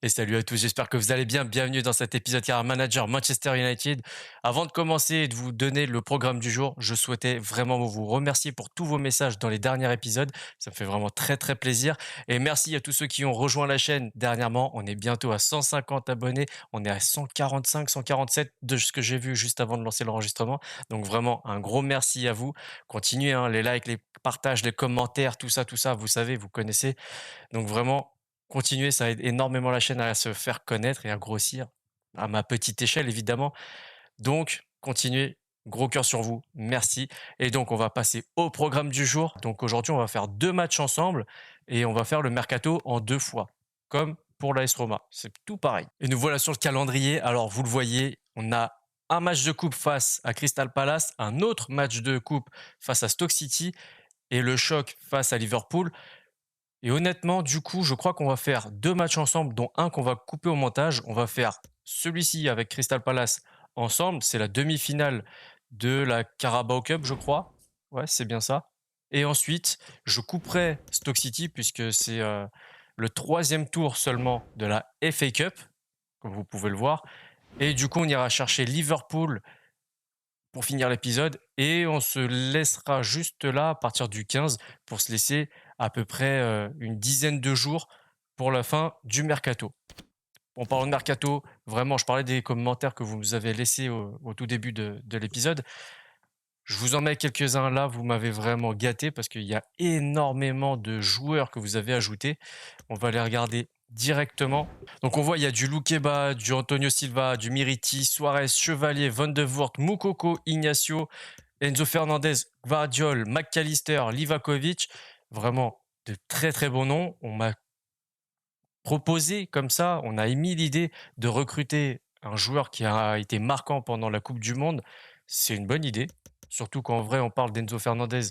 Et salut à tous, j'espère que vous allez bien. Bienvenue dans cet épisode car Manager Manchester United. Avant de commencer et de vous donner le programme du jour, je souhaitais vraiment vous remercier pour tous vos messages dans les derniers épisodes. Ça me fait vraiment très très plaisir. Et merci à tous ceux qui ont rejoint la chaîne dernièrement. On est bientôt à 150 abonnés. On est à 145, 147 de ce que j'ai vu juste avant de lancer l'enregistrement. Donc vraiment un gros merci à vous. Continuez, hein, les likes, les partages, les commentaires, tout ça, vous savez, vous connaissez. Donc vraiment, continuez, ça aide énormément la chaîne à se faire connaître et à grossir, à ma petite échelle évidemment. Donc continuez, gros cœur sur vous, merci. Et donc on va passer au programme du jour. Donc aujourd'hui on va faire 2 matchs ensemble et on va faire le mercato en 2 fois, comme pour l'AS Roma. C'est tout pareil. Et nous voilà sur le calendrier. Alors vous le voyez, on a un match de coupe face à Crystal Palace, un autre match de coupe face à Stoke City et le choc face à Liverpool. Et honnêtement, du coup, je crois qu'on va faire 2 matchs ensemble, dont un qu'on va couper au montage. On va faire celui-ci avec Crystal Palace ensemble. C'est la demi-finale de la Carabao Cup, je crois. Ouais, c'est bien ça. Et ensuite, je couperai Stoke City puisque c'est le 3e tour seulement de la FA Cup, comme vous pouvez le voir. Et du coup, on ira chercher Liverpool pour finir l'épisode et on se laissera juste là à partir du 15 pour se laisser à peu près une dizaine de jours pour la fin du mercato. En parlant de mercato, vraiment, je parlais des commentaires que vous nous avez laissés au tout début de l'épisode. Je vous en mets quelques-uns là, vous m'avez vraiment gâté parce qu'il y a énormément de joueurs que vous avez ajoutés. On va les regarder directement. Donc on voit il y a du Loukeba, du Antonio Silva, du Miriti, Suarez, Chevalier, Van de Voort, Moukoko, Ignacio, Enzo Fernandez, Gvardiol, McAllister, Livakovic. Vraiment de très très bons noms. On m'a proposé comme ça, on a émis l'idée de recruter un joueur qui a été marquant pendant la Coupe du Monde. C'est une bonne idée. Surtout qu'en vrai, on parle d'Enzo Fernandez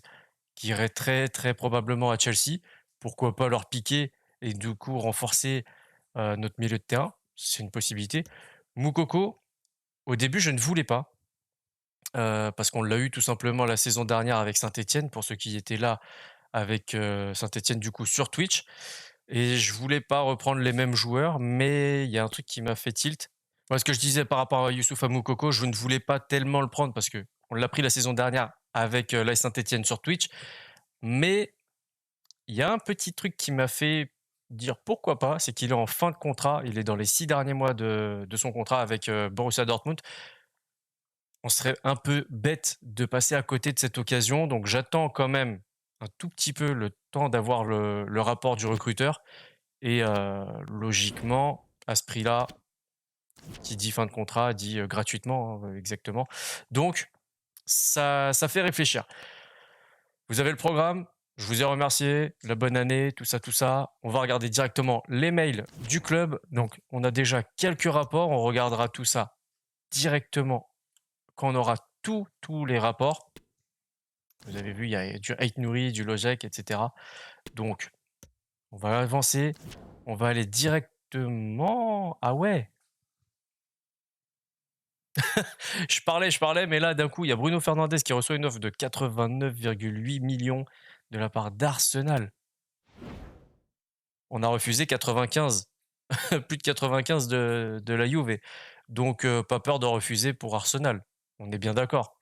qui irait très très probablement à Chelsea. Pourquoi pas leur piquer et du coup renforcer notre milieu de terrain. C'est une possibilité. Moukoko, au début, je ne voulais pas. Parce qu'on l'a eu tout simplement la saison dernière avec Saint-Etienne, pour ceux qui étaient là avec Saint-Etienne du coup sur Twitch. Et je voulais pas reprendre les mêmes joueurs, mais il y a un truc qui m'a fait tilt. Moi, ce que je disais par rapport à Youssouf Moukoko, je ne voulais pas tellement le prendre parce que on l'a pris la saison dernière avec l'AS Saint-Etienne sur Twitch. Mais il y a un petit truc qui m'a fait dire pourquoi pas, c'est qu'il est en fin de contrat, il est dans les 6 derniers mois de son contrat avec Borussia Dortmund. On serait un peu bête de passer à côté de cette occasion, donc j'attends quand même un tout petit peu le temps d'avoir le rapport du recruteur. Et logiquement, à ce prix-là, qui dit fin de contrat, dit gratuitement, hein, exactement. Donc, ça fait réfléchir. Vous avez le programme, je vous ai remercié, la bonne année, tout ça, tout ça. On va regarder directement les mails du club. Donc, on a déjà quelques rapports, on regardera tout ça directement quand on aura tous les rapports. Vous avez vu, il y a du Ait Nouri, du Lojek, etc. Donc, on va avancer. On va aller directement... Ah ouais. Je parlais, mais là, d'un coup, il y a Bruno Fernandes qui reçoit une offre de 89,8 millions de la part d'Arsenal. On a refusé 95. Plus de 95 de la Juve. Donc, pas peur de refuser pour Arsenal. On est bien d'accord.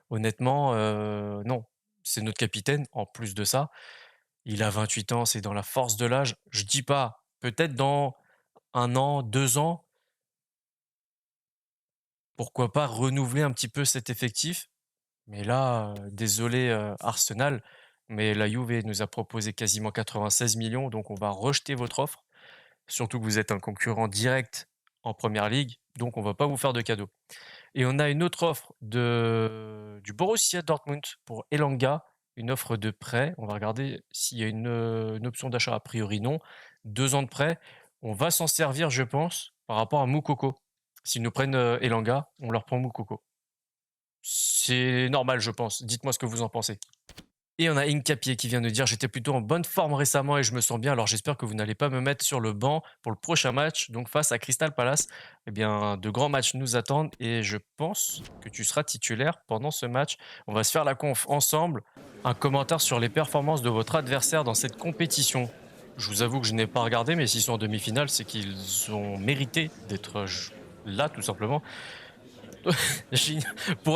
Honnêtement, non. C'est notre capitaine, en plus de ça. Il a 28 ans, c'est dans la force de l'âge. Je dis pas, peut-être dans 1 an, 2 ans, pourquoi pas renouveler un petit peu cet effectif. Mais là, désolé Arsenal, mais la Juve nous a proposé quasiment 96 millions, donc on va rejeter votre offre. Surtout que vous êtes un concurrent direct en première ligue, donc on va pas vous faire de cadeau. Et on a une autre offre du Borussia Dortmund pour Elanga, une offre de prêt. On va regarder s'il y a une option d'achat. A priori non. 2 ans de prêt. On va s'en servir, je pense, par rapport à Moukoko. S'ils nous prennent Elanga, on leur prend Moukoko. C'est normal, je pense. Dites-moi ce que vous en pensez. Et on a Incapié qui vient de dire: j'étais plutôt en bonne forme récemment et je me sens bien, alors j'espère que vous n'allez pas me mettre sur le banc pour le prochain match, donc face à Crystal Palace. Eh bien, de grands matchs nous attendent et je pense que tu seras titulaire pendant ce match. On va se faire la conf ensemble. Un commentaire sur les performances de votre adversaire dans cette compétition. Je vous avoue que je n'ai pas regardé, mais s'ils sont en demi-finale, c'est qu'ils ont mérité d'être là, tout simplement.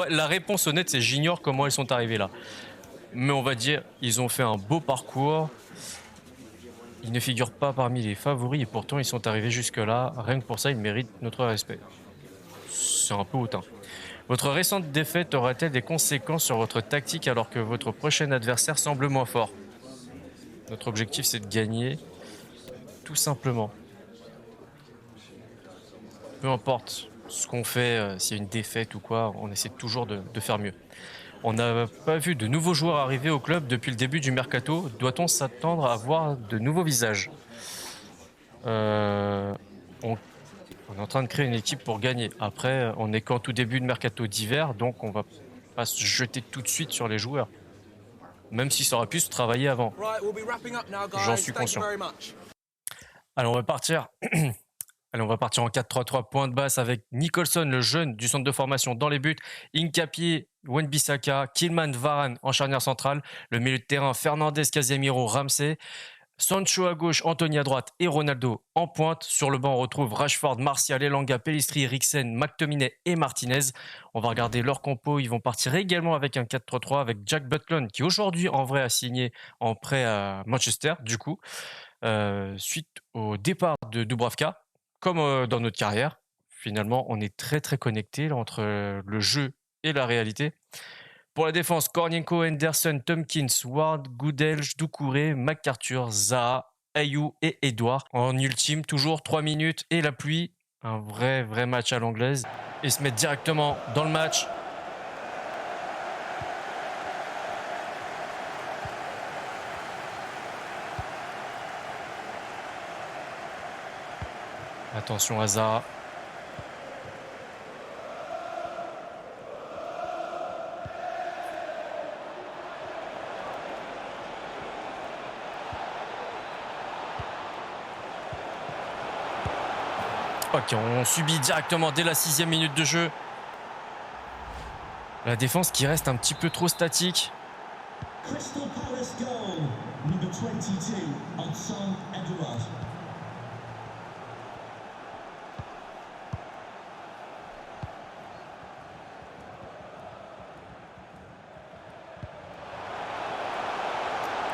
La réponse honnête, c'est j'ignore comment ils sont arrivés là. Mais on va dire, ils ont fait un beau parcours. Ils ne figurent pas parmi les favoris et pourtant ils sont arrivés jusque-là. Rien que pour ça, ils méritent notre respect. C'est un peu hautain. Votre récente défaite aura-t-elle des conséquences sur votre tactique alors que votre prochain adversaire semble moins fort? Notre objectif, c'est de gagner, tout simplement. Peu importe ce qu'on fait, s'il y a une défaite ou quoi, on essaie toujours de faire mieux. On n'a pas vu de nouveaux joueurs arriver au club depuis le début du mercato. Doit-on s'attendre à voir de nouveaux visages? Euh, on, on est en train de créer une équipe pour gagner. Après, on n'est qu'en tout début de mercato d'hiver, donc on va pas se jeter tout de suite sur les joueurs. Même si ça aurait pu se travailler avant. J'en suis conscient. Allez, on va partir. Allez, on va partir en 4-3-3, point de basse avec Nicholson, le jeune du centre de formation dans les buts, Hincapié, Wan-Bissaka, Kilman, Varane en charnière centrale, le milieu de terrain, Fernandez, Casemiro, Ramsey, Sancho à gauche, Anthony à droite et Ronaldo en pointe. Sur le banc, on retrouve Rashford, Martial, Elanga, Pellistri, Eriksen, McTominay et Martinez. On va regarder leur compo. Ils vont partir également avec un 4-3-3 avec Jack Butland qui aujourd'hui en vrai a signé en prêt à Manchester du coup, suite au départ de Dubravka. Comme dans notre carrière, finalement, on est très très connecté entre le jeu et la réalité. Pour la défense, Kornienko, Henderson, Tompkins, Ward, Goudelj, Doucouré, MacArthur, Zaha, Ayou et Edouard. En ultime, toujours 3 minutes et la pluie. Un vrai match à l'anglaise. Et se mettre directement dans le match. Attention à Zaha. Ok, on subit directement dès la 6e minute de jeu. La défense qui reste un petit peu trop statique. Crystal Palace goal, number 22, Odsonne Edouard.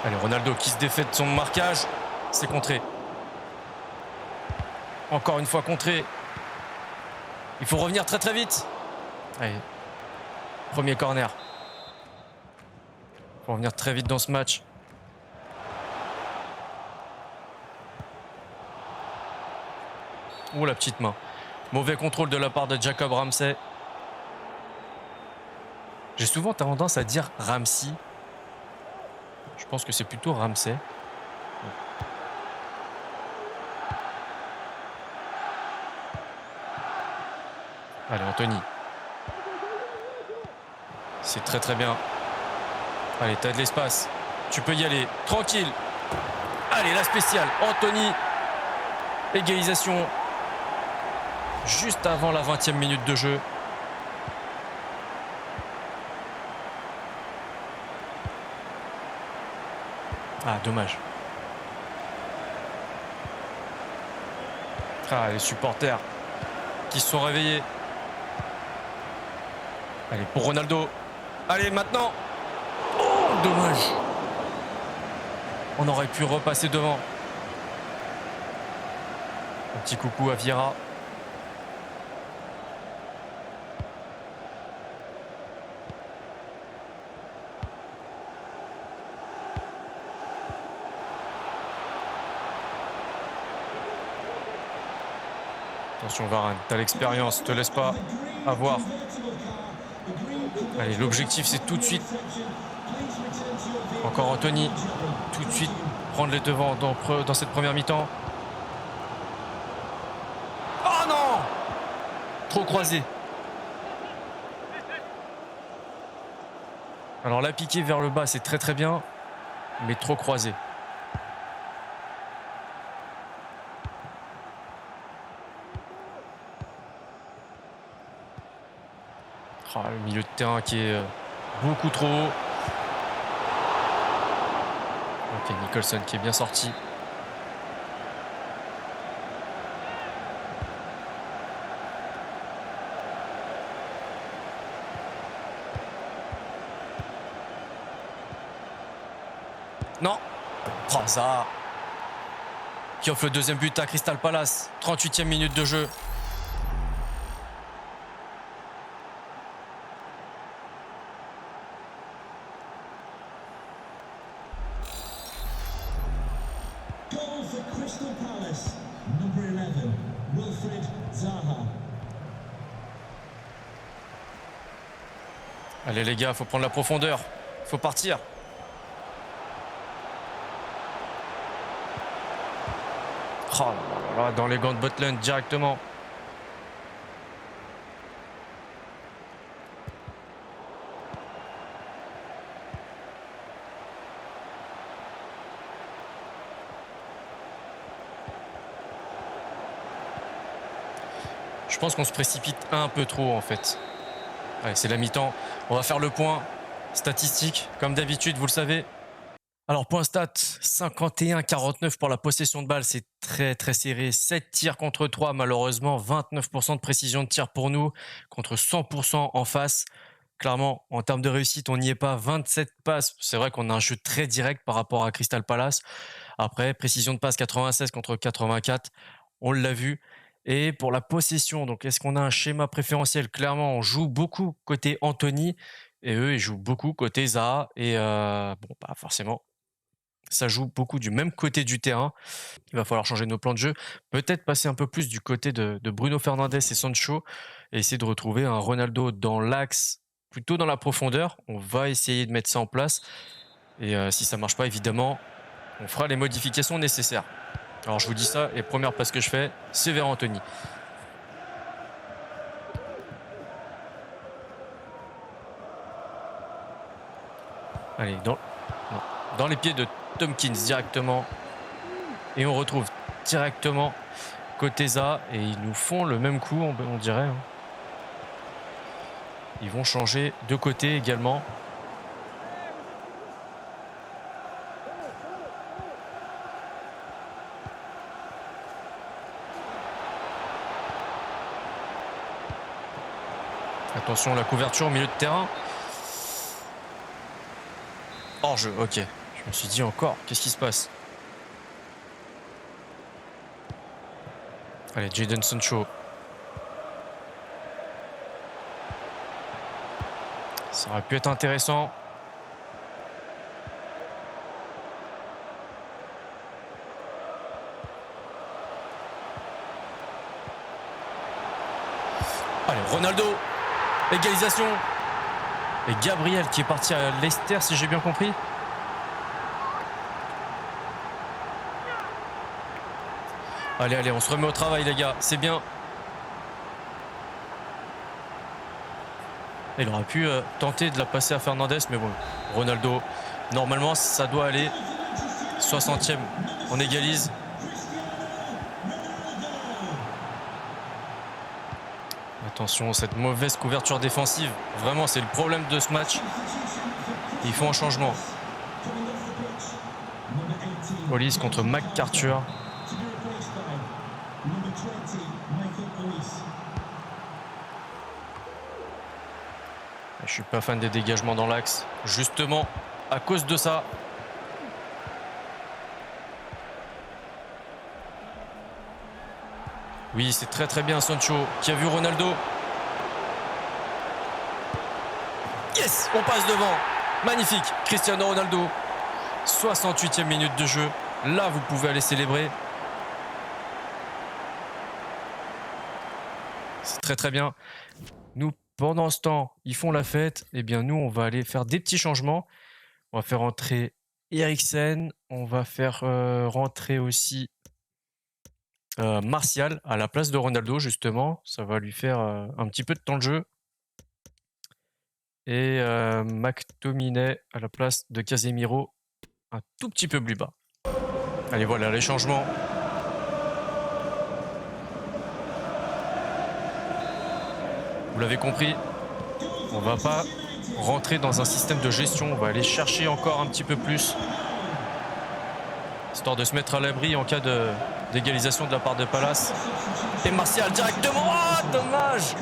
Allez, Ronaldo qui se défait de son marquage. C'est contré. Encore une fois contré. Il faut revenir très très vite. Allez. Premier corner. Il faut revenir très vite dans ce match. Oh la petite main. Mauvais contrôle de la part de Jacob Ramsey. J'ai souvent tendance à dire Ramsey. Je pense que c'est plutôt Ramsey. Allez, Anthony. C'est très très bien. Allez, t'as de l'espace. Tu peux y aller. Tranquille. Allez, la spéciale. Anthony. Égalisation. Juste avant la 20e minute de jeu. Ah, dommage. Ah, les supporters qui se sont réveillés. Allez, pour Ronaldo. Allez, maintenant. Oh, dommage. On aurait pu repasser devant. Un petit coucou à Vieira. Attention Varane, t'as l'expérience, te laisse pas avoir. Allez, l'objectif c'est tout de suite. Encore Anthony, tout de suite prendre les devants dans cette première mi-temps. Oh non! Trop croisé. Alors la piquée vers le bas c'est très très bien, mais trop croisé. Oh, le milieu de terrain qui est beaucoup trop haut. Ok, Nicholson qui est bien sorti. Non. Oh, ça. Qui offre le deuxième but à Crystal Palace. 38e minute de jeu. Goal for Crystal Palace, number 11, Wilfried Zaha. Allez les gars, faut prendre la profondeur. Faut partir. Oh là là, dans les gants de Butland directement. Je pense qu'on se précipite un peu trop en fait. Allez, c'est la mi-temps. On va faire le point statistique, comme d'habitude, vous le savez. Alors, point stat, 51-49 pour la possession de balle. C'est très, très serré. 7 tirs contre 3, malheureusement. 29% de précision de tir pour nous, contre 100% en face. Clairement, en termes de réussite, on n'y est pas. 27 passes. C'est vrai qu'on a un jeu très direct par rapport à Crystal Palace. Après, précision de passe 96 contre 84. On l'a vu. Et pour la possession, donc est-ce qu'on a un schéma préférentiel? Clairement, on joue beaucoup côté Anthony et eux, ils jouent beaucoup côté Zaha. Et bon, bah forcément, ça joue beaucoup du même côté du terrain. Il va falloir changer nos plans de jeu. Peut-être passer un peu plus du côté de Bruno Fernandes et Sancho et essayer de retrouver un Ronaldo dans l'axe, plutôt dans la profondeur. On va essayer de mettre ça en place. Et si ça ne marche pas, évidemment, on fera les modifications nécessaires. Alors je vous dis ça, et première passe que je fais, c'est vers Anthony. Allez, dans les pieds de Tompkins directement. Et on retrouve directement côté Zaha. Et ils nous font le même coup, on dirait. Ils vont changer de côté également. Attention, la couverture au milieu de terrain. Hors-jeu, ok. Je me suis dit encore, qu'est-ce qui se passe? Allez, Jadon Sancho. Ça aurait pu être intéressant. Allez, Ronaldo. Égalisation. Et Gabriel qui est parti à Leicester, si j'ai bien compris. Allez, allez, on se remet au travail, les gars. C'est bien. Il aurait pu tenter de la passer à Fernandes, mais bon, Ronaldo, normalement, ça doit aller. 60e, on égalise. Attention, cette mauvaise couverture défensive. Vraiment, c'est le problème de ce match. Il faut un changement. Hollis contre McArthur. Je suis pas fan des dégagements dans l'axe. Justement, à cause de ça. Oui, c'est très très bien Sancho qui a vu Ronaldo. Yes, on passe devant. Magnifique, Cristiano Ronaldo. 68e minute de jeu. Là, vous pouvez aller célébrer. C'est très très bien. Nous, pendant ce temps, ils font la fête. Eh bien, nous, on va aller faire des petits changements. On va faire entrer Eriksen. On va faire rentrer aussi Martial à la place de Ronaldo, justement. Ça va lui faire un petit peu de temps de jeu. Et McTominay à la place de Casemiro, un tout petit peu plus bas. Allez, voilà les changements. Vous l'avez compris, on va pas rentrer dans un système de gestion. On va aller chercher encore un petit peu plus, histoire de se mettre à l'abri en cas d'égalisation de la part de Palace. Et Martial directement. Oh, dommage!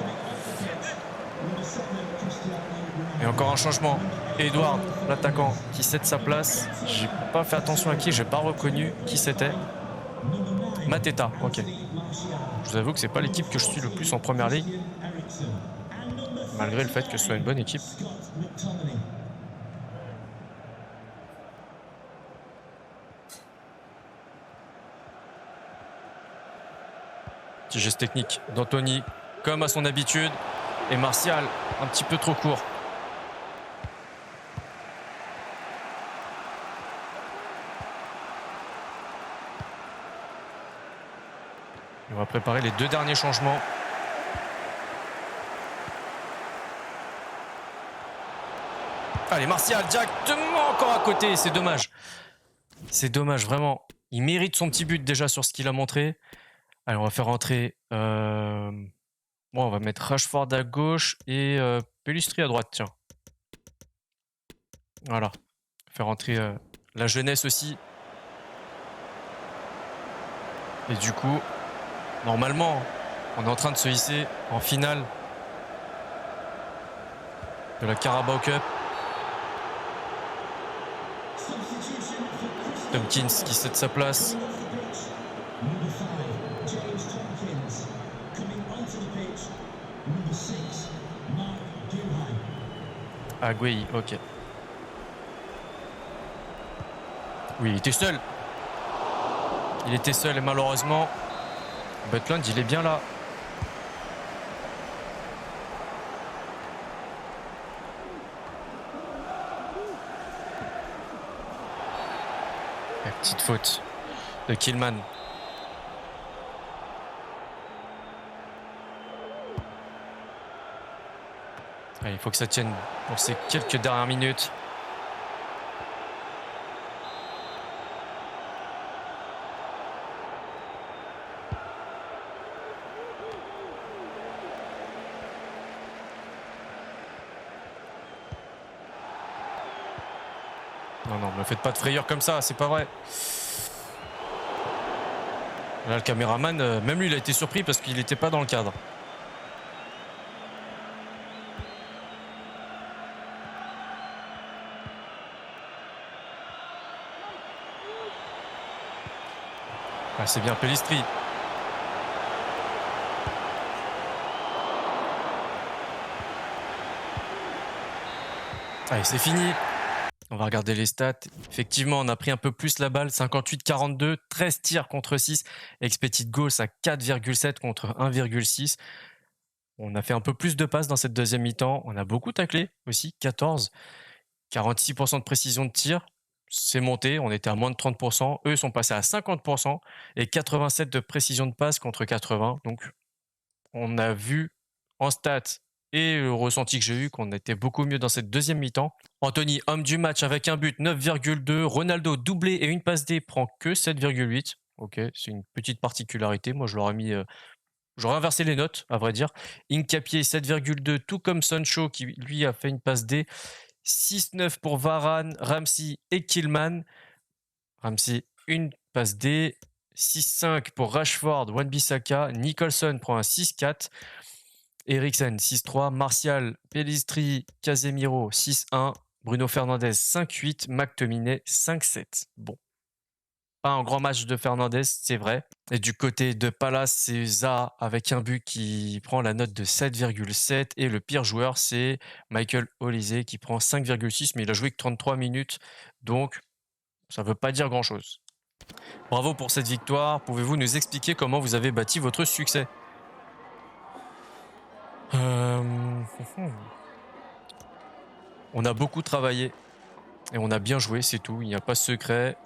Et encore un changement. Edouard, l'attaquant, qui cède sa place. J'ai pas fait attention à qui, j'ai pas reconnu qui c'était. Mateta, ok. Je vous avoue que c'est pas l'équipe que je suis le plus en première ligue, malgré le fait que ce soit une bonne équipe. Petit geste technique d'Anthony, comme à son habitude. Et Martial, un petit peu trop court. On va préparer les 2 derniers changements. Allez, Martial, directement encore à côté. C'est dommage. C'est dommage, vraiment. Il mérite son petit but déjà sur ce qu'il a montré. Allez, on va faire rentrer... Bon, on va mettre Rashford à gauche et Pellistri à droite, tiens. Voilà. Faire rentrer la jeunesse aussi. Et du coup, normalement, on est en train de se hisser en finale de la Carabao Cup. Tompkins qui cède sa place. Agueyi, ok. Oui, il était seul. Il était seul et malheureusement, Butland, il est bien là. La petite faute de Killman. Allez, il faut que ça tienne pour ces quelques dernières minutes. Non, me faites pas de frayeur comme ça, c'est pas vrai. Là, le caméraman, même lui, il a été surpris parce qu'il n'était pas dans le cadre. Ah, c'est bien Pellistri. Allez, c'est fini. On va regarder les stats. Effectivement, on a pris un peu plus la balle. 58-42, 13 tirs contre 6. Expected goals à 4,7 contre 1,6. On a fait un peu plus de passes dans cette deuxième mi-temps. On a beaucoup taclé aussi, 14. 46% de précision de tir. C'est monté, on était à moins de 30%. Eux sont passés à 50% et 87 de précision de passe contre 80. Donc, on a vu en stats et le ressenti que j'ai eu qu'on était beaucoup mieux dans cette deuxième mi-temps. Anthony, homme du match avec un but, 9,2. Ronaldo, doublé et une passe D, prend que 7,8. Ok, c'est une petite particularité. Moi, je l'aurais mis... J'aurais inversé les notes, à vrai dire. Incapié, 7,2, tout comme Sancho, qui lui a fait une passe D. 6,9 pour Varane, Ramsey et Killman. Ramsey, une passe D. 6,5 pour Rashford, Wan-Bissaka. Nicholson prend un 6,4. Eriksen, 6,3. Martial, Pellistri, Casemiro, 6,1. Bruno Fernandes, 5,8. McTominay, 5,7. Bon. Pas un grand match de Fernandes, c'est vrai. Et du côté de Palace, c'est Zaha avec un but qui prend la note de 7,7. Et le pire joueur, c'est Michael Olise qui prend 5,6. Mais il a joué que 33 minutes. Donc, ça ne veut pas dire grand-chose. Bravo pour cette victoire. Pouvez-vous nous expliquer comment vous avez bâti votre succès ? On a beaucoup travaillé. Et on a bien joué, c'est tout. Il n'y a pas de secret.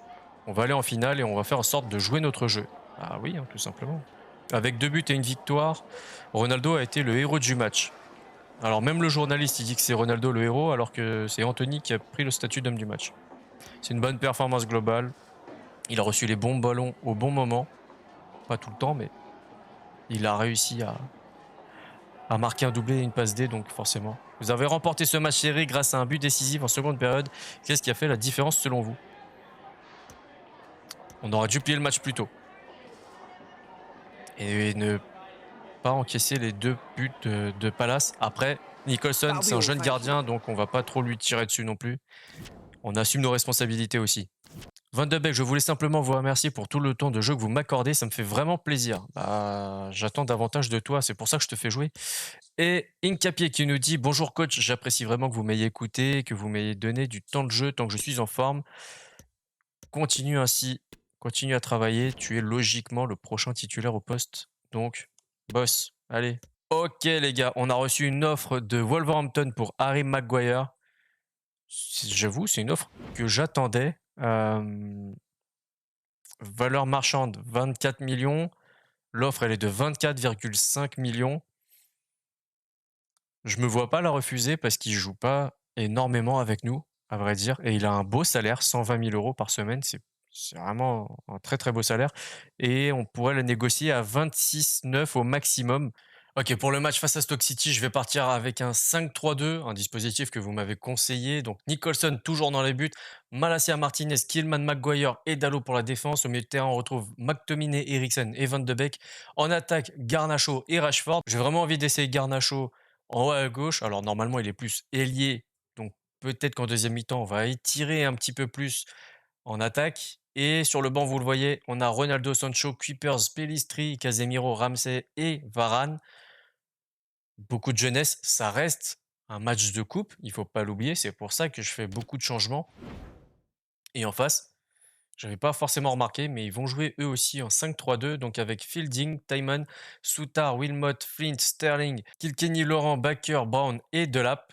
On va aller en finale et on va faire en sorte de jouer notre jeu. Ah oui, tout simplement. Avec 2 buts et une victoire, Ronaldo a été le héros du match. Alors même le journaliste, il dit que c'est Ronaldo le héros, alors que c'est Anthony qui a pris le statut d'homme du match. C'est une bonne performance globale. Il a reçu les bons ballons au bon moment. Pas tout le temps, mais il a réussi à marquer un doublé et une passe D, donc forcément. Vous avez remporté ce match serré grâce à un but décisif en seconde période. Qu'est-ce qui a fait la différence selon vous ? On aurait dû plier le match plus tôt. Et ne pas encaisser les 2 buts de Palace. Après, Nicholson, c'est un jeune gardien, donc on va pas trop lui tirer dessus non plus. On assume nos responsabilités aussi. Van de Beek, je voulais simplement vous remercier pour tout le temps de jeu que vous m'accordez, ça me fait vraiment plaisir. Bah, j'attends davantage de toi, c'est pour ça que je te fais jouer. Et Incapié qui nous dit: bonjour coach, j'apprécie vraiment que vous m'ayez écouté, que vous m'ayez donné du temps de jeu tant que je suis en forme. Continue ainsi, continue à travailler, tu es logiquement le prochain titulaire au poste. Donc, boss, allez. Ok les gars, on a reçu une offre de Wolverhampton pour Harry Maguire. J'avoue, c'est une offre que j'attendais. Valeur marchande 24 millions. L'offre, elle est de 24,5 millions. Je me vois pas la refuser parce qu'il joue pas énormément avec nous, à vrai dire. Et il a un beau salaire, 120 000 euros par semaine. C'est vraiment un très très beau salaire. Et on pourrait le négocier à 26,9 au maximum. Ok, pour le match face à Stoke City, je vais partir avec un 5-3-2, un dispositif que vous m'avez conseillé. Donc Nicholson toujours dans les buts, Malacia Martinez, Kilman, Maguire et Dalot pour la défense. Au milieu de terrain, on retrouve McTominay, Eriksen et Van de Beek. En attaque, Garnacho et Rashford. J'ai vraiment envie d'essayer Garnacho en haut à gauche. Alors normalement, il est plus ailier, donc peut-être qu'en deuxième mi-temps, on va étirer un petit peu plus en attaque. Et sur le banc, vous le voyez, on a Ronaldo, Sancho, Kuipers, Pellistri, Casemiro, Ramsey et Varane. Beaucoup de jeunesse, ça reste un match de coupe, il faut pas l'oublier, c'est pour ça que je fais beaucoup de changements. Et en face, j'avais pas forcément remarqué, mais ils vont jouer eux aussi en 5-3-2, donc avec Fielding, Tymon, Souttar, Wilmot, Flint, Sterling, Kilkenny, Laurent, Baker, Brown et Delap.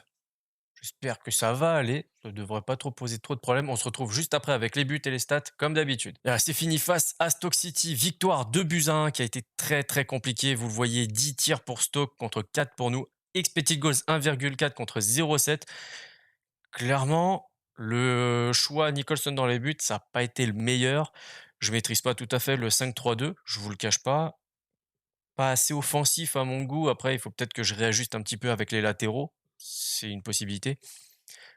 J'espère que ça va aller, ça ne devrait pas trop poser trop de problèmes. On se retrouve juste après avec les buts et les stats, comme d'habitude. C'est fini face à Stoke City, victoire 2-1 qui a été très très compliqué. Vous le voyez, 10 tirs pour Stoke contre 4 pour nous. Expected goals 1,4 contre 0,7. Clairement, le choix Nicholson dans les buts, ça n'a pas été le meilleur. Je maîtrise pas tout à fait le 5-3-2, je vous le cache pas. Pas assez offensif à mon goût. Après, il faut peut-être que je réajuste un petit peu avec les latéraux. C'est une possibilité.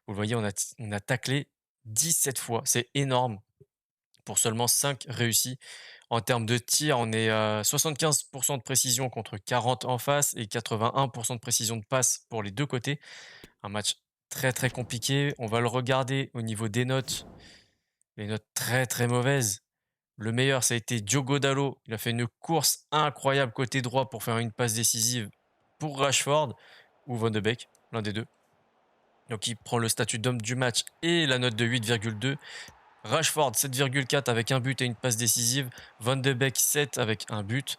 Vous le voyez, on a taclé 17 fois. C'est énorme pour seulement 5 réussis. En termes de tir, on est à 75% de précision contre 40 en face et 81% de précision de passe pour les deux côtés. Un match très très compliqué. On va le regarder au niveau des notes. Les notes très très mauvaises. Le meilleur, ça a été Diogo Dalot. Il a fait une course incroyable côté droit pour faire une passe décisive pour Rashford ou Van de Beek, l'un des deux. Donc il prend le statut d'homme du match et la note de 8,2. Rashford 7,4 avec un but et une passe décisive. Van de Beek 7 avec un but.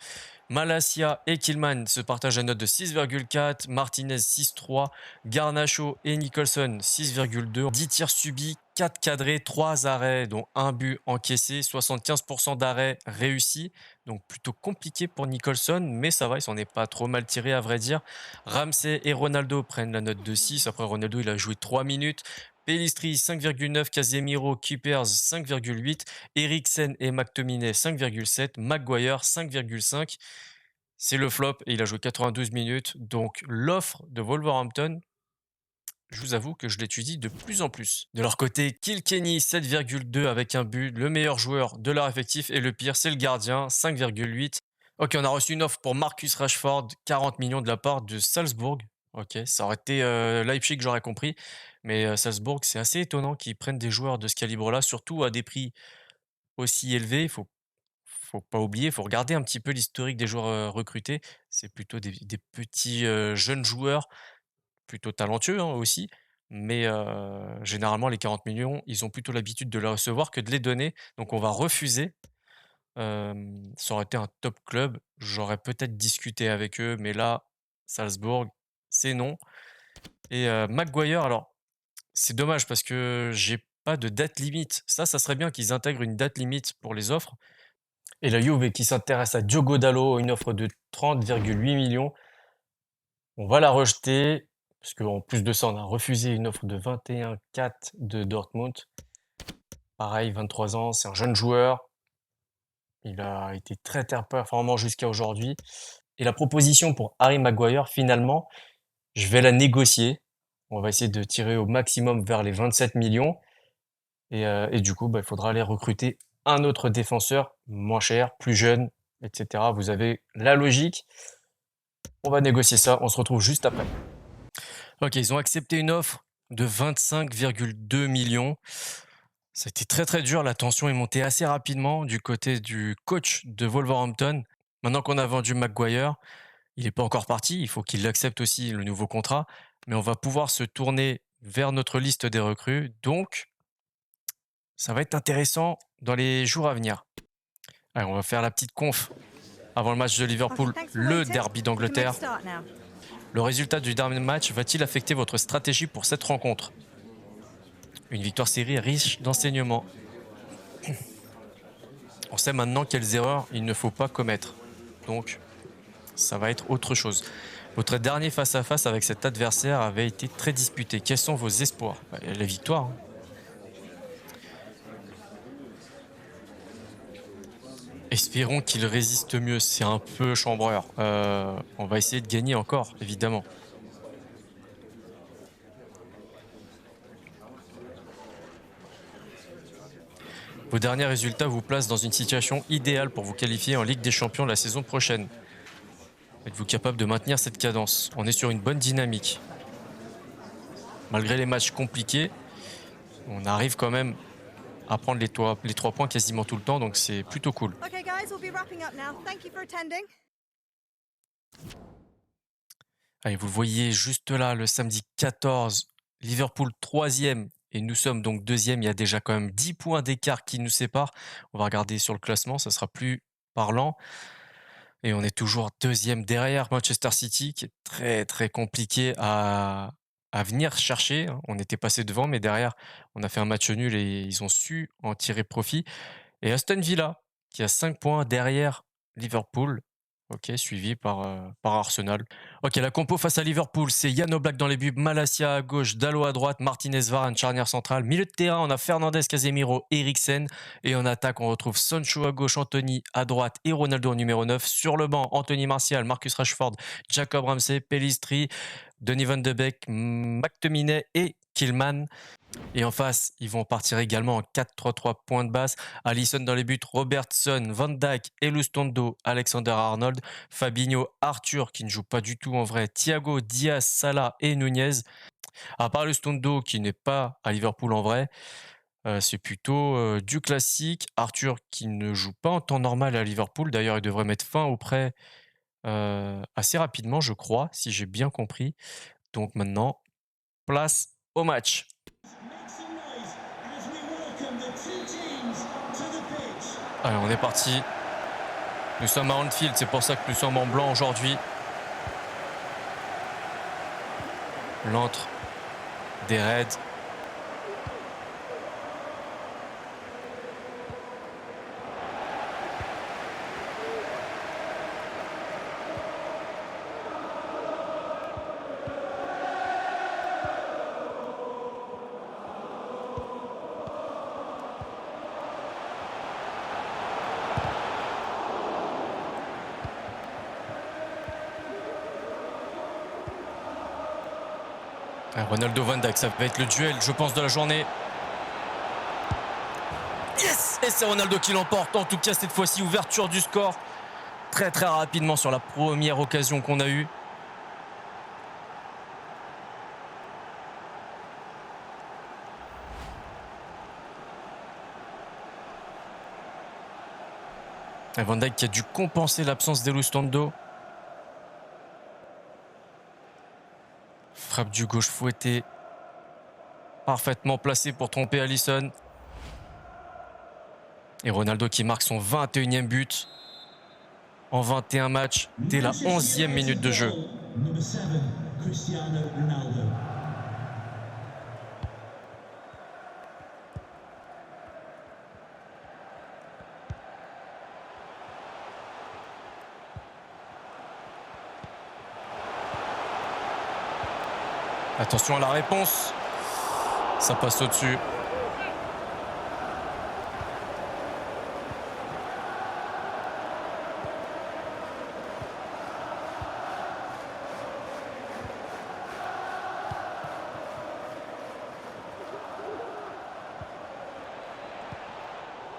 Malacia et Kilman se partagent la note de 6,4. Martinez 6,3. Garnacho et Nicholson 6,2. 10 tirs subis, 4 cadrés, 3 arrêts, dont un but encaissé. 75% d'arrêts réussis. Donc plutôt compliqué pour Nicholson, mais ça va, il s'en est pas trop mal tiré à vrai dire. Ramsey et Ronaldo prennent la note de 6. Après, Ronaldo, il a joué 3 minutes. Pellistri 5,9, Casemiro, Kuipers 5,8, Eriksen et McTominay 5,7, Maguire 5,5. C'est le flop et il a joué 92 minutes. Donc l'offre de Wolverhampton, je vous avoue que je l'étudie de plus en plus. De leur côté, Kilkenny 7,2 avec un but, le meilleur joueur de leur effectif et le pire c'est le gardien 5,8. Ok, on a reçu une offre pour Marcus Rashford, 40 millions de la part de Salzbourg. Ok, ça aurait été Leipzig, j'aurais compris. Mais Salzbourg, c'est assez étonnant qu'ils prennent des joueurs de ce calibre-là, surtout à des prix aussi élevés. Faut pas oublier, il faut regarder un petit peu l'historique des joueurs recrutés. C'est plutôt des petits jeunes joueurs, plutôt talentueux hein, aussi. Mais généralement, les 40 millions, ils ont plutôt l'habitude de les recevoir que de les donner. Donc on va refuser. Ça aurait été un top club, j'aurais peut-être discuté avec eux, mais là, Salzbourg, c'est non. Et Maguire, alors, c'est dommage parce que j'ai pas de date limite. Ça serait bien qu'ils intègrent une date limite pour les offres. Et la Juve qui s'intéresse à Diogo Dalot, une offre de 30,8 millions. On va la rejeter, parce qu'en plus de ça, on a refusé une offre de 21,4 de Dortmund. Pareil, 23 ans, c'est un jeune joueur. Il a été très performant jusqu'à aujourd'hui. Et la proposition pour Harry Maguire, finalement, je vais la négocier. On va essayer de tirer au maximum vers les 27 millions. Et du coup, il faudra aller recruter un autre défenseur moins cher, plus jeune, etc. Vous avez la logique. On va négocier ça. On se retrouve juste après. Ok, ils ont accepté une offre de 25,2 millions. Ça a été très très dur, la tension est montée assez rapidement du côté du coach de Wolverhampton. Maintenant qu'on a vendu Maguire, il n'est pas encore parti, il faut qu'il accepte aussi le nouveau contrat, mais on va pouvoir se tourner vers notre liste des recrues, donc ça va être intéressant dans les jours à venir. Allez, on va faire la petite conf avant le match de Liverpool, le derby d'Angleterre. Le résultat du dernier match va-t-il affecter votre stratégie pour cette rencontre? Une victoire série riche d'enseignements. On sait maintenant quelles erreurs il ne faut pas commettre. Donc, ça va être autre chose. Votre dernier face-à-face avec cet adversaire avait été très disputé. Quels sont vos espoirs? La victoire. Hein. Espérons qu'il résiste mieux. C'est un peu chambreur. On va essayer de gagner encore, évidemment. Vos derniers résultats vous placent dans une situation idéale pour vous qualifier en Ligue des Champions la saison prochaine. Êtes-vous capable de maintenir cette cadence? On est sur une bonne dynamique. Malgré les matchs compliqués, on arrive quand même à prendre les 3 points quasiment tout le temps, donc c'est plutôt cool. Okay, guys, we'll be wrapping up now. Thank you for attending. Allez, vous le voyez juste là, le samedi 14, Liverpool 3e et nous sommes donc 2e. Il y a déjà quand même 10 points d'écart qui nous séparent. On va regarder sur le classement, ça sera plus parlant. Et on est toujours 2e derrière Manchester City, qui est très très compliqué à venir chercher. On était passé devant, mais derrière, on a fait un match nul et ils ont su en tirer profit. Et Aston Villa, qui a 5 points derrière Liverpool. Ok, suivi par Arsenal. Ok, la compo face à Liverpool, c'est Jan Oblak dans les buts, Malacia à gauche, Dalot à droite, Martinez Varane, charnière centrale. Milieu de terrain, on a Fernandez, Casemiro, Eriksen. Et en attaque, on retrouve Sancho à gauche, Anthony à droite et Ronaldo en numéro 9. Sur le banc, Anthony Martial, Marcus Rashford, Jacob Ramsey, Pellistri, Donny van de Beek, McTominay et Killman. Et en face, ils vont partir également en 4-3-3 points de base. Alisson dans les buts, Robertson, Van Dijk, Elustondo, Alexander-Arnold, Fabinho, Arthur qui ne joue pas du tout en vrai, Thiago, Diaz, Salah et Nunez. À part Elustondo qui n'est pas à Liverpool en vrai, c'est plutôt du classique. Arthur qui ne joue pas en temps normal à Liverpool. D'ailleurs, il devrait mettre fin au prêt assez rapidement, je crois, si j'ai bien compris. Donc maintenant, place au match. Allez, on est parti. Nous sommes à Anfield, c'est pour ça que nous sommes en blanc aujourd'hui. L'antre des Reds. Ronaldo Van Dijk, ça va être le duel, je pense, de la journée. Yes! Et c'est Ronaldo qui l'emporte. En tout cas, cette fois-ci, ouverture du score. Très très rapidement sur la première occasion qu'on a eue. Et Van Dijk qui a dû compenser l'absence d'Elustondo. Frappe du gauche fouetté. Parfaitement placé pour tromper Alisson. Et Ronaldo qui marque son 21e but en 21 matchs dès la 11e minute de jeu. Attention à la réponse. Ça passe au-dessus.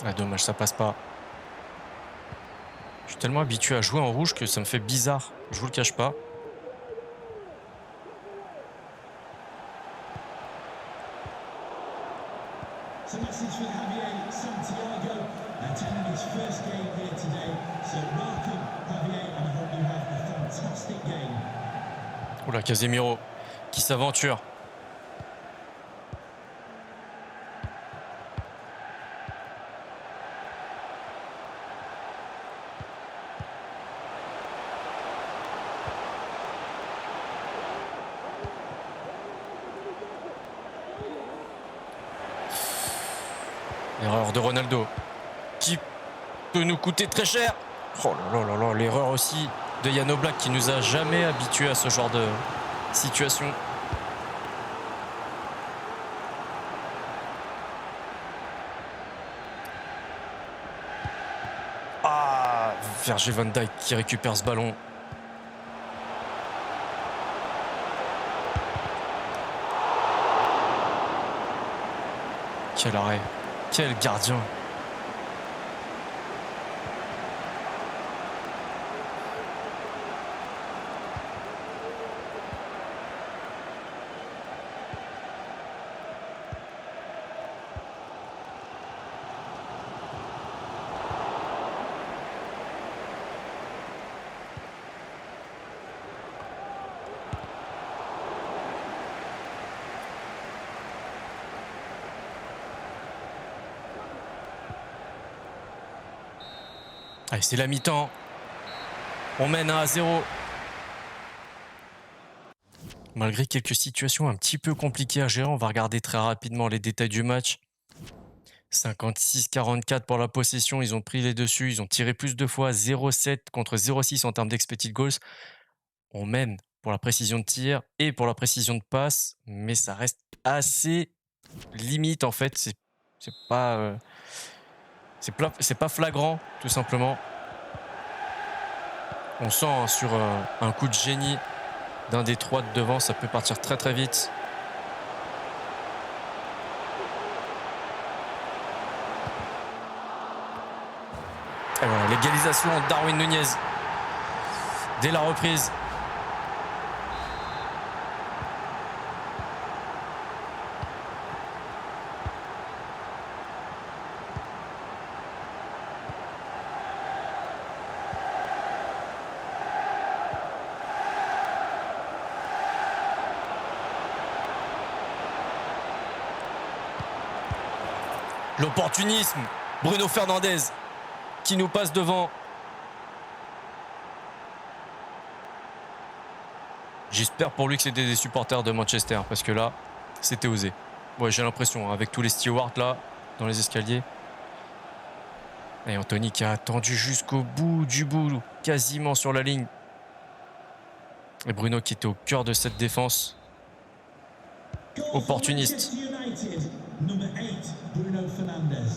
Ah, dommage, ça passe pas. Je suis tellement habitué à jouer en rouge que ça me fait bizarre. Je vous le cache pas. Oula, Casemiro qui s'aventure. L'erreur de Ronaldo qui peut nous coûter très cher. Oh là là là là, l'erreur aussi de Jan Oblak qui nous a jamais habitués à ce genre de situation. Ah, Virgil van Dijk qui récupère ce ballon. Quel arrêt, quel gardien. Allez, c'est la mi-temps. On mène 1-0. Malgré quelques situations un petit peu compliquées à gérer, on va regarder très rapidement les détails du match. 56-44 pour la possession, ils ont pris les dessus, ils ont tiré plus de fois, 0,7 contre 0,6 en termes d'expected goals. On mène pour la précision de tir et pour la précision de passe, mais ça reste assez limite en fait. C'est pas flagrant tout simplement. On sent hein, sur un coup de génie d'un des trois de devant, ça peut partir très très vite. Et voilà, l'égalisation de Darwin Nunez dès la reprise. L'opportunisme, Bruno Fernandes qui nous passe devant. J'espère pour lui que c'était des supporters de Manchester parce que là, c'était osé. Ouais, j'ai l'impression, avec tous les stewards là, dans les escaliers. Et Anthony qui a attendu jusqu'au bout du bout, quasiment sur la ligne. Et Bruno qui était au cœur de cette défense. Opportuniste. Number 8, Bruno Fernandes.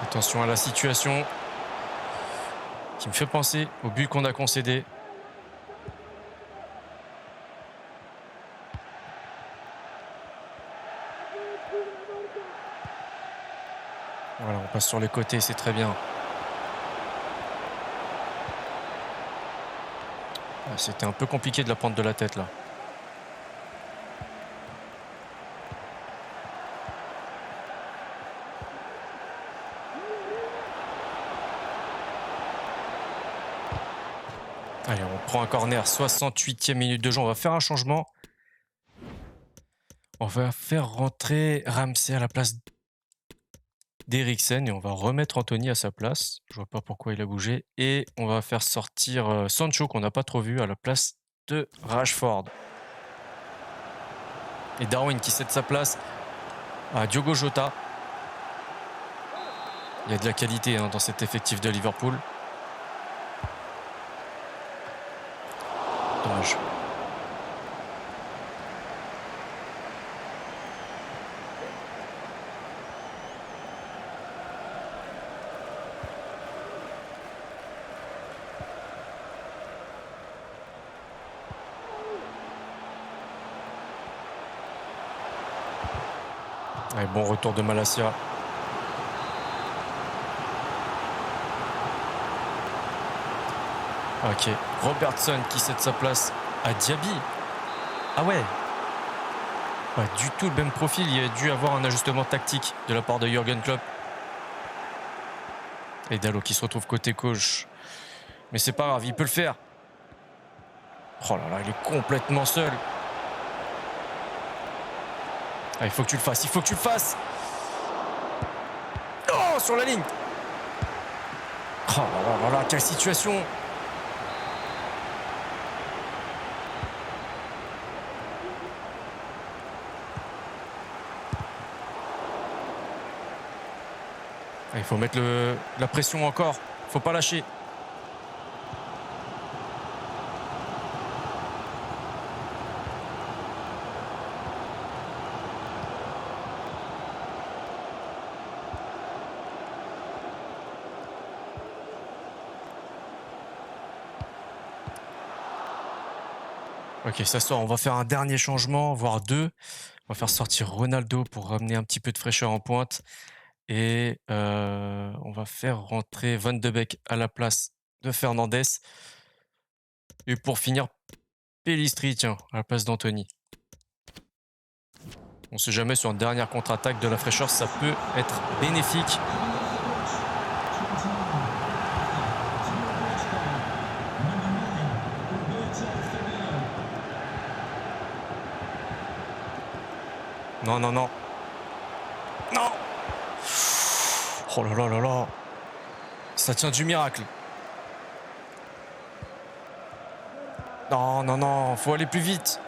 Attention à la situation qui me fait penser au but qu'on a concédé. Voilà, on passe sur les côtés, c'est très bien. C'était un peu compliqué de la prendre de la tête là. Allez, on prend un corner, 68e minute de jeu. On va faire un changement. On va faire rentrer Ramsey à la place d'Eriksen et on va remettre Anthony à sa place. Je vois pas pourquoi il a bougé. Et on va faire sortir Sancho qu'on n'a pas trop vu à la place de Rashford. Et Darwin qui cède sa place à Diogo Jota. Il y a de la qualité hein, dans cet effectif de Liverpool. Dommage. Allez, bon retour de Malacia. Ok, Robertson qui cède sa place à Diaby. Ah ouais, Pas du tout le même profil. Il y a dû avoir un ajustement tactique de la part de Jürgen Klopp. Et Dalot qui se retrouve côté gauche. Mais c'est pas grave, il peut le faire. Oh là là, il est complètement seul. Ah, il faut que tu le fasses, il faut que tu le fasses. Oh, sur la ligne. Oh là là là, quelle situation. Il faut mettre la pression encore. Faut pas lâcher. Ok, ça sort. On va faire un dernier changement, voire deux. On va faire sortir Ronaldo pour ramener un petit peu de fraîcheur en pointe. Et on va faire rentrer Van de Beek à la place de Fernandes. Et pour finir, Pellistri, tiens, à la place d'Anthony. On sait jamais, sur une dernière contre-attaque de la fraîcheur, ça peut être bénéfique. Non, non, non. Non. Oh là là là là. Ça tient du miracle. Non, non, non, faut aller plus vite.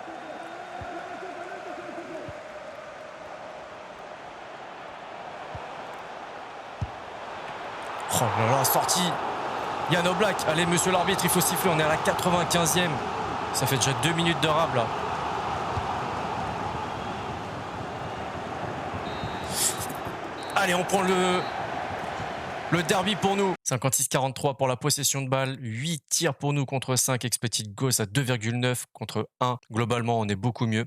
Oh là là, sortie. Yann Oblak. Allez, monsieur l'arbitre, il faut siffler. On est à la 95e. Ça fait déjà 2 minutes de rab, là. Allez, on prend le derby pour nous. 56-43 pour la possession de balle. 8 tirs pour nous contre 5. Expected goals à 2,9 contre 1. Globalement, on est beaucoup mieux.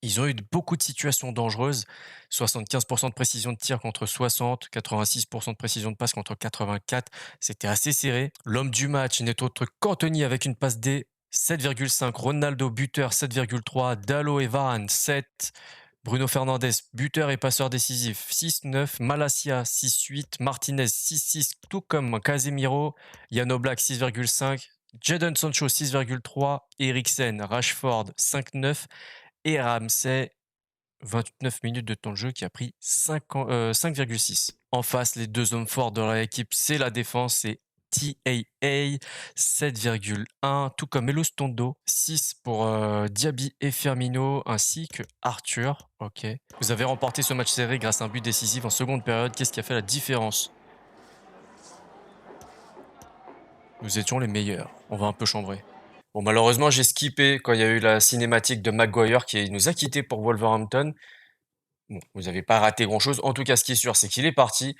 Ils ont eu beaucoup de situations dangereuses. 75% de précision de tir contre 60. 86% de précision de passe contre 84. C'était assez serré. L'homme du match n'est autre qu'Anthony avec une passe D. 7,5. Ronaldo, buteur, 7,3. Dalot et Varane, 7. Bruno Fernandes, buteur et passeur décisif, 6-9. Malacia, 6-8. Martinez, 6-6. Tout comme Casemiro. Yann Oblak, 6,5. Jadon Sancho, 6,3. Eriksen, Rashford, 5-9. Et Ramsey, 29 minutes de temps de jeu qui a pris 5,6. En face, les deux hommes forts de leur équipe, c'est la défense, c'est TAA, 7,1, tout comme Elos Tondo, 6 pour Diaby et Firmino, ainsi que Arthur. Ok. Vous avez remporté ce match serré grâce à un but décisif en seconde période. Qu'est-ce qui a fait la différence? Nous étions les meilleurs. On va un peu chambrer. Bon, malheureusement, j'ai skippé quand il y a eu la cinématique de Maguire qui nous a quittés pour Wolverhampton. Bon, vous n'avez pas raté grand-chose. En tout cas, ce qui est sûr, c'est qu'il est parti.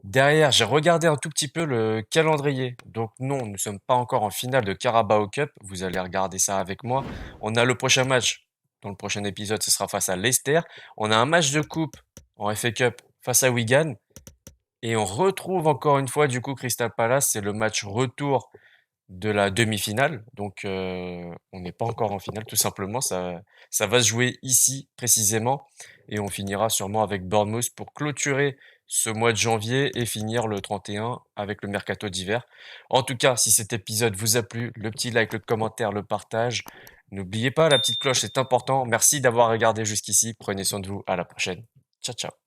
Derrière, j'ai regardé un tout petit peu le calendrier. Donc non, nous ne sommes pas encore en finale de Carabao Cup. Vous allez regarder ça avec moi. On a le prochain match. Dans le prochain épisode, ce sera face à Leicester. On a un match de coupe en FA Cup face à Wigan. Et on retrouve encore une fois, du coup, Crystal Palace. C'est le match retour de la demi-finale. Donc, on n'est pas encore en finale, tout simplement. Ça va se jouer ici, précisément. Et on finira sûrement avec Bournemouth pour clôturer ce mois de janvier et finir le 31 avec le mercato d'hiver. En tout cas, si cet épisode vous a plu, le petit like, le commentaire, le partage. N'oubliez pas la petite cloche, c'est important. Merci d'avoir regardé jusqu'ici. Prenez soin de vous. À la prochaine. Ciao, ciao.